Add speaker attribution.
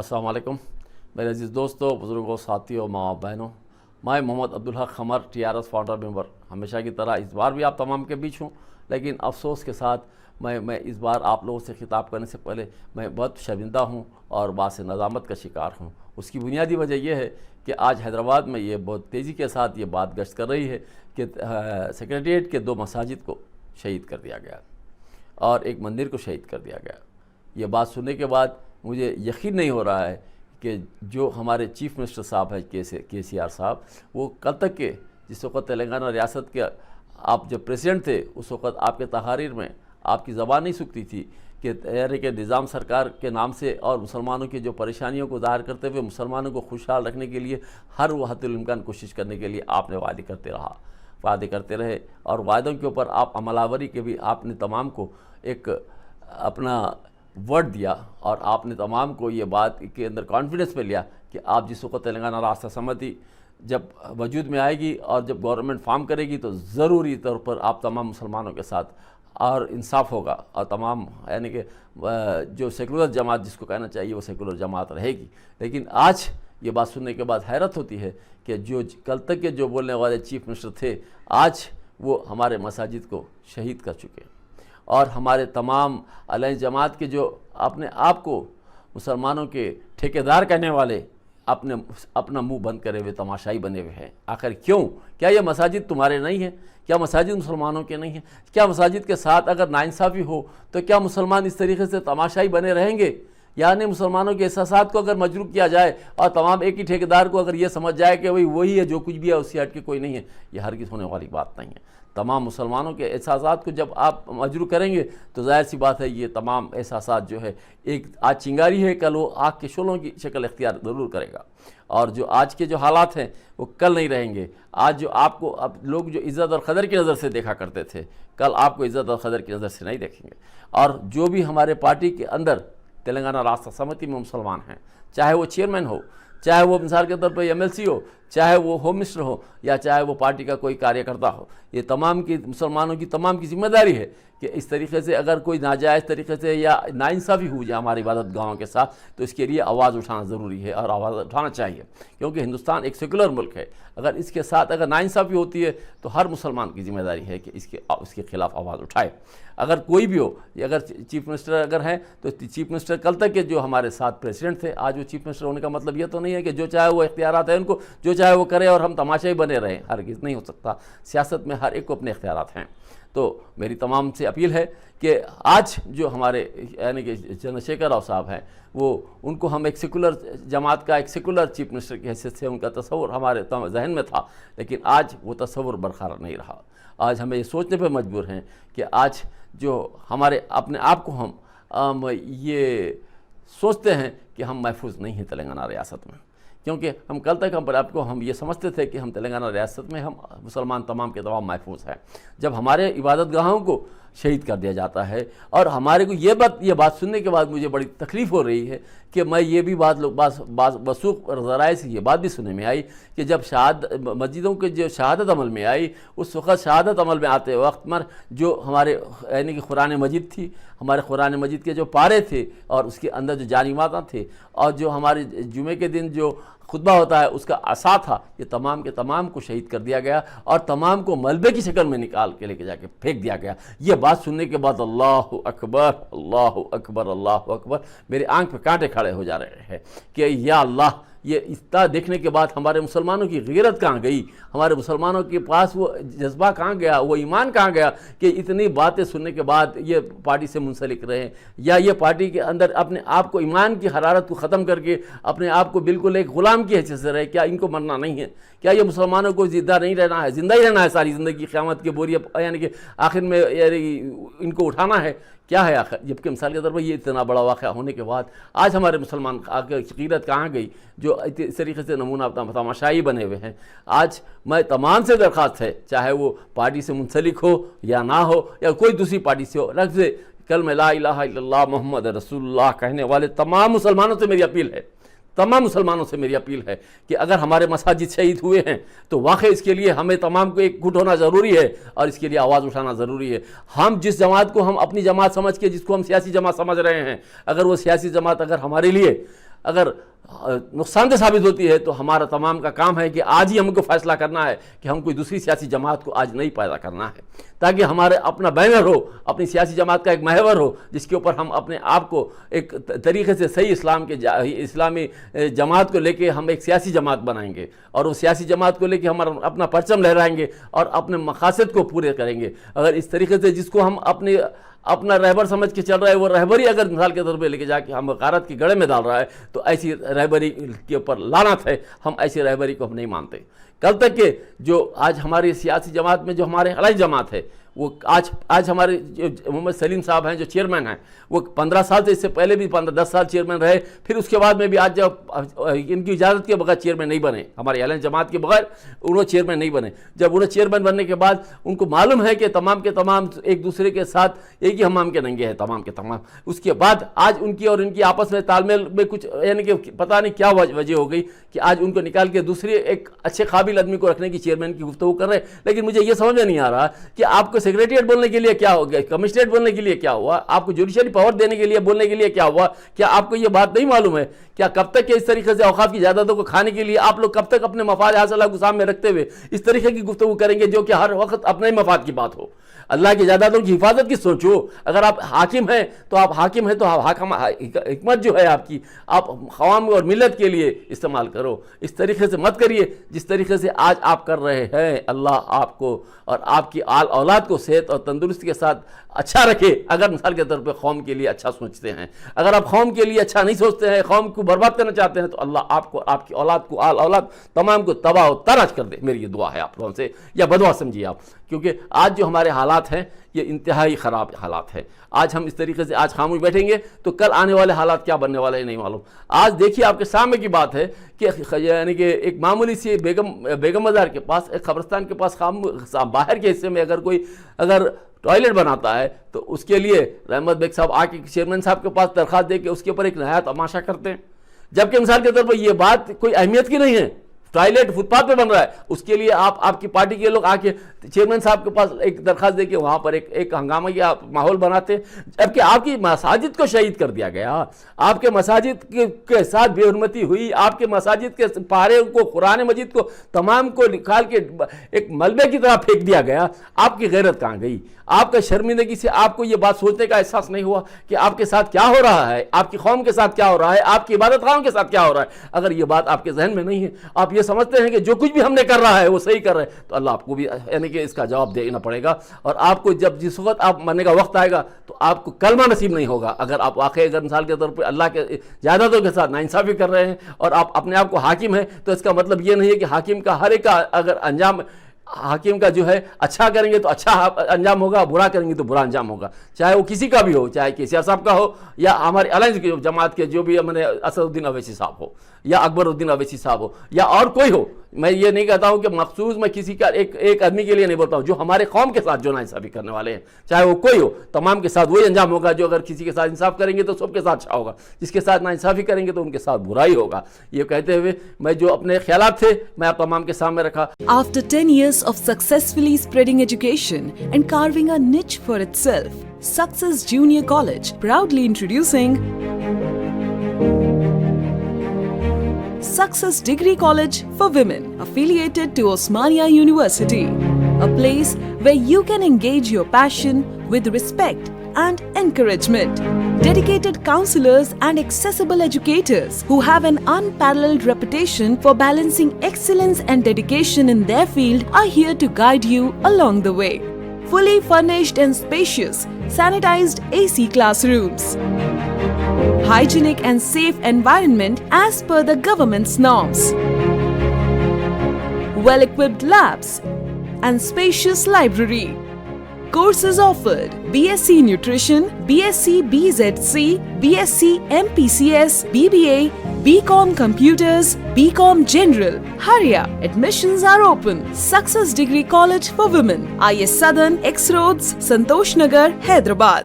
Speaker 1: السلام علیکم میرے عزیز دوستوں، بزرگوں، ساتھیوں، ماں بہنوں، میں محمد عبدالحق خمر TRS فاؤنڈر ممبر ہمیشہ کی طرح اس بار بھی آپ تمام کے بیچ ہوں، لیکن افسوس کے ساتھ میں اس بار آپ لوگوں سے خطاب کرنے سے پہلے میں بہت شرمندہ ہوں اور باعث ندامت کا شکار ہوں۔ اس کی بنیادی وجہ یہ ہے کہ آج حیدرآباد میں یہ بہت تیزی کے ساتھ یہ بات گشت کر رہی ہے کہ سیکریٹریٹ کے 2 مساجد کو شہید کر دیا گیا اور ایک مندر کو شہید کر دیا گیا۔ یہ بات سننے کے بعد مجھے یقین نہیں ہو رہا ہے کہ جو ہمارے چیف منسٹر صاحب ہیں KCR صاحب، وہ کل تک کے جس وقت تلنگانہ ریاست کے آپ جب پریزیڈنٹ تھے اس وقت آپ کے تحاریر میں آپ کی زبان نہیں سکتی تھی کہ تحریک نظام سرکار کے نام سے اور مسلمانوں کی جو پریشانیوں کو ظاہر کرتے ہوئے مسلمانوں کو خوشحال رکھنے کے لیے ہر وہ حد الامکان کوشش کرنے کے لیے آپ نے وعدے کرتے رہے اور وعدوں کے اوپر آپ عمل آوری کے بھی آپ نے تمام کو ایک اپنا ورڈ دیا اور آپ نے تمام کو یہ بات کے اندر کانفیڈنس پہ لیا کہ آپ جس وقت تلنگانہ راستہ سمتی جب وجود میں آئے گی اور جب گورنمنٹ فارم کرے گی تو ضروری طور پر آپ تمام مسلمانوں کے ساتھ اور انصاف ہوگا اور تمام یعنی کہ جو سیکولر جماعت جس کو کہنا چاہیے وہ سیکولر جماعت رہے گی۔ لیکن آج یہ بات سننے کے بعد حیرت ہوتی ہے کہ جو کل تک کے جو بولنے والے چیف منسٹر تھے آج وہ ہمارے مساجد کو شہید کر چکے اور ہمارے تمام علیہ جماعت کے جو اپنے آپ کو مسلمانوں کے ٹھیکیدار کہنے والے اپنا منہ بند کرے ہوئے تماشائی بنے ہوئے ہیں۔ آخر کیوں؟ کیا یہ مساجد تمہارے نہیں ہیں؟ کیا مساجد مسلمانوں کے نہیں ہیں؟ کیا مساجد کے ساتھ اگر ناانصافی ہو تو کیا مسلمان اس طریقے سے تماشائی بنے رہیں گے؟ یعنی مسلمانوں کے احساسات کو اگر مجروح کیا جائے اور تمام ایک ہی ٹھیکیدار کو اگر یہ سمجھ جائے کہ وہی ہے جو کچھ بھی ہے اس سے ہٹ کے کوئی نہیں ہے، یہ ہرگز ہونے والی بات نہیں ہے۔ تمام مسلمانوں کے احساسات کو جب آپ مجروح کریں گے تو ظاہر سی بات ہے یہ تمام احساسات جو ہے ایک آج چنگاری ہے کل وہ آگ کے شعلوں کی شکل اختیار ضرور کرے گا، اور جو آج کے جو حالات ہیں وہ کل نہیں رہیں گے۔ آج جو آپ کو اب لوگ جو عزت اور قدر کی نظر سے دیکھا کرتے تھے کل آپ کو عزت اور قدر کی نظر سے نہیں دیکھیں گے۔ اور جو بھی ہمارے پارٹی کے اندر تلنگانہ راستہ سمتی میں مسلمان ہیں، چاہے وہ چیئرمین ہو، چاہے وہ مثال کے طور پر MLC ہو، چاہے وہ ہوم منسٹر ہو یا چاہے وہ پارٹی کا کوئی کاریہ کرتا ہو، یہ تمام کی مسلمانوں کی تمام کی ذمہ داری ہے کہ اس طریقے سے اگر کوئی ناجائز طریقے سے یا ناانصافی ہو جائے ہماری عبادت گاہوں کے ساتھ تو اس کے لیے آواز اٹھانا ضروری ہے اور آواز اٹھانا چاہیے، کیونکہ ہندوستان ایک سیکولر ملک ہے۔ اگر اس کے ساتھ اگر ناانصافی ہوتی ہے تو ہر مسلمان کی ذمہ داری ہے کہ اس کے خلاف آواز اٹھائے، اگر کوئی بھی ہو۔ اگر چیف منسٹر اگر ہیں تو چیف منسٹر کل تک کے جو ہمارے ساتھ پریزیڈنٹ تھے آج وہ چیف منسٹر ہونے کا مطلب یہ تو نہیں ہے کہ جو چاہے وہ اختیارات ہیں ان کو جو چاہے وہ کرے اور ہم تماشائی بنے رہیں، ہرگز نہیں ہو سکتا۔ سیاست میں ہر ایک کو اپنے اختیارات ہیں۔ تو میری تمام سے اپیل ہے کہ آج جو ہمارے یعنی کہ چندرشیکھر راؤ صاحب ہیں ان کو ہم ایک سیکولر جماعت کا ایک سیکولر چیف منسٹر کی حیثیت سے ان کا تصور ہمارے ذہن میں تھا، لیکن آج وہ تصور برقرار نہیں رہا۔ آج ہمیں یہ سوچنے پہ مجبور ہیں کہ آج جو ہمارے اپنے آپ کو ہم یہ سوچتے ہیں کہ ہم محفوظ نہیں ہیں تلنگانہ ریاست میں، کیونکہ ہم کل تک ہم یہ سمجھتے تھے کہ ہم تلنگانہ ریاست میں ہم مسلمان تمام کے تمام محفوظ ہیں۔ جب ہمارے عبادت گاہوں کو شہید کر دیا جاتا ہے اور ہمارے کو یہ بات سننے کے بعد مجھے بڑی تکلیف ہو رہی ہے کہ میں یہ بھی وثوق ذرائع سے یہ بات بھی سننے میں آئی کہ جب مسجدوں کے جو شہادت عمل میں آئی اس وقت شہادت عمل میں آتے وقت جو ہمارے یعنی کہ قرآن مجید تھی، ہمارے قرآن مجید کے جو پارے تھے اور اس کے اندر جو جانمازاں تھے اور جو ہمارے جمعے کے دن جو خطبہ ہوتا ہے اس کا عصا تھا، یہ تمام کے تمام کو شہید کر دیا گیا اور تمام کو ملبے کی شکل میں نکال کے لے کے جا کے پھینک دیا گیا۔ یہ بات سننے کے بعد اللہ اکبر اللہ اکبر اللہ اکبر میرے آنکھ پہ کانٹے کھڑے ہو جا رہے ہیں کہ یا اللہ، یہ اتنا دیکھنے کے بعد ہمارے مسلمانوں کی غیرت کہاں گئی، ہمارے مسلمانوں کے پاس وہ جذبہ کہاں گیا، وہ ایمان کہاں گیا کہ اتنی باتیں سننے کے بعد یہ پارٹی سے منسلک رہے یا یہ پارٹی کے اندر اپنے آپ کو ایمان کی حرارت کو ختم کر کے اپنے آپ کو بالکل ایک غلام کی حیثیت سے رہے۔ کیا ان کو مرنا نہیں ہے؟ کیا یہ مسلمانوں کو زندہ نہیں رہنا ہے؟ زندہ ہی رہنا ہے ساری زندگی، قیامت کے بوری یعنی کہ آخر میں ان کو اٹھانا ہے؟ کیا ہے آخر؟ جبکہ مثال کے طور پر یہ اتنا بڑا واقعہ ہونے کے بعد آج ہمارے مسلمان غیرت کہاں گئی جو اس طریقے سے نمونہ تماشائی بنے ہوئے ہیں۔ آج میں تمام سے درخواست ہے، چاہے وہ پارٹی سے منسلک ہو یا نہ ہو یا کوئی دوسری پارٹی سے ہو، لفظ کلمہ لا الہ الا اللہ محمد رسول اللہ کہنے والے تمام مسلمانوں سے میری اپیل ہے، تمام مسلمانوں سے میری اپیل ہے کہ اگر ہمارے مساجد شہید ہوئے ہیں تو واقعی اس کے لیے ہمیں تمام کو ایک گٹ ہونا ضروری ہے اور اس کے لیے آواز اٹھانا ضروری ہے۔ ہم جس جماعت کو ہم اپنی جماعت سمجھ کے جس کو ہم سیاسی جماعت سمجھ رہے ہیں، اگر وہ سیاسی جماعت اگر ہمارے لیے اگر نقصان دہ ثابت ہوتی ہے تو ہمارا تمام کا کام ہے کہ آج ہی ہم کو فیصلہ کرنا ہے کہ ہم کوئی دوسری سیاسی جماعت کو آج نہیں پیدا کرنا ہے، تاکہ ہمارے اپنا بینر ہو، اپنی سیاسی جماعت کا ایک محور ہو جس کے اوپر ہم اپنے آپ کو ایک طریقے سے صحیح اسلامی جماعت کو لے کے ہم ایک سیاسی جماعت بنائیں گے، اور وہ سیاسی جماعت کو لے کے ہم اپنا پرچم لہرائیں گے اور اپنے مقاصد کو پورے کریں گے۔ اگر اس طریقے سے جس کو ہم اپنا رہبر سمجھ کے چل رہا ہے، وہ رہبری اگر مثال کے طور پہ لے کے جا کے ہم غارت کے گڑھے میں ڈال رہا ہے، تو ایسی رہبری کے اوپر لعنت ہے، ہم ایسی رہبری کو ہم نہیں مانتے۔ کل تک کہ جو آج ہماری سیاسی جماعت میں جو ہمارے علیحدہ جماعت ہے، وہ آج ہمارے جو محمد سلیم صاحب ہیں جو چیئرمین ہیں، وہ 15 سال سے، اس سے پہلے بھی 10 سال چیئرمین رہے، پھر اس کے بعد میں بھی آج جب ان کی اجازت کے بغیر چیئرمین نہیں بنے، ہمارے علیحدہ جماعت کے بغیر انہوں چیئرمین نہیں بنے۔ جب انہوں چیئرمین بننے کے بعد ان کو معلوم ہے کہ تمام کے تمام ایک دوسرے کے ساتھ ایک ہی حمام کے ننگے ہیں تمام کے تمام، اس کے بعد آج ان کی اور ان کی آپس میں تال میل میں کچھ یعنی کہ پتہ نہیں کیا وجہ ہو گئی کہ آج ان کو نکال کے دوسرے ایک اچھے قابل آدمی کو رکھنے کی چیئرمین کی گفتگو کر رہے ہیں۔ لیکن مجھے یہ سمجھ میں نہیں آ رہا کہ آپ کو سیکریٹریٹ بولنے کے لیے کیا ہو گیا، کمشنریٹ بولنے کے لیے کیا ہوا، آپ کو جوڈیشری پاور دینے کے لیے بولنے کے لیے کیا ہوا؟ کیا آپ کو یہ بات نہیں معلوم ہے؟ کیا کب تک کہ اس طریقے سے اوقاف کی جائیدادوں کو کھانے کے لیے آپ لوگ کب تک اپنے مفاد حاصلہ کو سامنے رکھتے ہوئے اس طریقے کی گفتگو کریں گے جو کہ ہر وقت اپنے مفاد کی بات ہو؟ اللہ کی جائیدادوں کی حفاظت کی سوچو۔ اگر آپ حاکم ہیں تو حکمت جو ہے آپ کی، آپ عوام اور ملت کے لیے استعمال کرو، اس طریقے سے مت کریے جس طریقے سے آج آپ کر رہے ہیں۔ اللہ آپ کو اور آپ کی آل اولاد کو صحت اور تندرستی کے ساتھ اچھا رکھے۔ اگر مثال کے طور پہ قوم کے لیے اچھا سوچتے ہیں، اگر آپ قوم کے لیے اچھا نہیں سوچتے ہیں، قوم کو برباد کرنا چاہتے ہیں، تو اللہ آپ کو، آپ کی اولاد کو، آل اولاد تمام کو تباہ و تاراج کر دے۔ میری یہ دعا ہے آپ لوگوں سے، یا بدعا سمجھیے آپ، کیونکہ آج جو ہمارے حالات ہیں یہ انتہائی خراب حالات ہیں۔ آج ہم اس طریقے سے آج خاموش بیٹھیں گے تو کل آنے والے حالات کیا بننے والے ہیں نہیں معلوم۔ آج دیکھیے آپ کے سامنے کی بات ہے کہ یعنی کہ ایک معمولی سی بیگم بازار کے پاس، ایک قبرستان کے پاس باہر کے حصے میں اگر ٹوائلٹ بناتا ہے تو اس کے لیے رحمت بیگ صاحب آ کے چیئرمین صاحب کے پاس درخواست دے کے اس کے اوپر ایک نیا تماشا کرتے ہیں، جبکہ مثال کے طور پر یہ بات کوئی اہمیت کی نہیں ہے۔ ٹوائلٹ فٹ پاتھ پہ بن رہا ہے، اس کے لیے آپ کی پارٹی کے لوگ آ کے چیئرمین صاحب کے پاس ایک درخواست دے کے وہاں پر ایک ہنگامہ یا ماحول بناتے ہیں، جبکہ آپ کی مساجد کو شہید کر دیا گیا، آپ کے مساجد کے ساتھ بے حرمتی ہوئی، آپ کے مساجد کے پارے کو، قرآن مجید کو تمام کو نکال کے ایک ملبے کی طرح پھینک دیا گیا۔ آپ کی غیرت کہاں گئی؟ آپ کا شرمندگی سے آپ کو یہ بات سوچنے کا احساس نہیں ہوا کہ آپ کے ساتھ کیا ہو رہا ہے، آپ کی قوم کے ساتھ کیا ہو رہا ہے، آپ کی عبادت خانوں کے ساتھ کیا ہو رہا ہے؟ اگر یہ بات آپ کے ذہن میں نہیں ہے، آپ یہ سمجھتے ہیں کہ جو کچھ بھی ہم نے کر رہا ہے وہ صحیح کر رہے ہیں، تو اللہ آپ کو بھی یعنی کہ اس کا جواب دینا پڑے گا۔ اور آپ کو جس وقت آپ مرنے کا وقت آئے گا تو آپ کو کلمہ نصیب نہیں ہوگا اگر آپ واقعی اگر مثال کے طور پر اللہ کے جائیدادوں کے ساتھ ناانصافی کر رہے ہیں اور آپ اپنے آپ کو حاکم ہیں، تو اس کا مطلب یہ نہیں ہے کہ حاکم کا ہر ایک کا اگر انجام، حاکم کا جو ہے اچھا کریں گے تو اچھا انجام ہوگا، برا کریں گے تو برا انجام ہوگا، چاہے وہ کسی کا بھی ہو، چاہے کیسیار صاحب کا ہو یا ہمارے علیحدہ جماعت کے جو بھی اسد الدین اویسی صاحب ہو یا اکبر الدین اویسی صاحب ہو یا اور کوئی ہو۔ میں یہ نہیں کہتا ہوں کہ مخصوص میں کسی کا ایک آدمی کے لیے نہیں بولتا ہوں، جو ہمارے قوم کے ساتھ جو ناانصافی کرنے والے ہیں چاہے وہ کوئی ہو، تمام کے ساتھ وہی انجام ہوگا۔ جو اگر کسی کے ساتھ انصاف کریں گے تو سب کے ساتھ اچھا ہوگا، جس کے ساتھ ناانصافی کریں گے تو ان کے ساتھ برائی ہوگا۔ یہ کہتے ہوئے میں جو اپنے خیالات تھے میں آپ تمام کے سامنے رکھا۔
Speaker 2: After 10 years of successfully spreading education and carving a niche for itself, Success Junior College proudly introducing Success Degree College for Women, affiliated to Osmania University, a place where you can engage your passion with respect and encouragement. Dedicated counselors and accessible educators who have an unparalleled reputation for balancing excellence and dedication in their field are here to guide you along the way. Fully furnished and spacious, sanitized AC classrooms. Hygienic and safe environment as per the government's norms. Well-equipped labs and spacious library. Courses offered: BSc Nutrition, BSc BZC, BSc MPCS, BBA, BCom Computers, BCom General. Hurry up! Admissions are open. Success Degree College for Women, IS Southern, X Roads, Santosh Nagar, Hyderabad.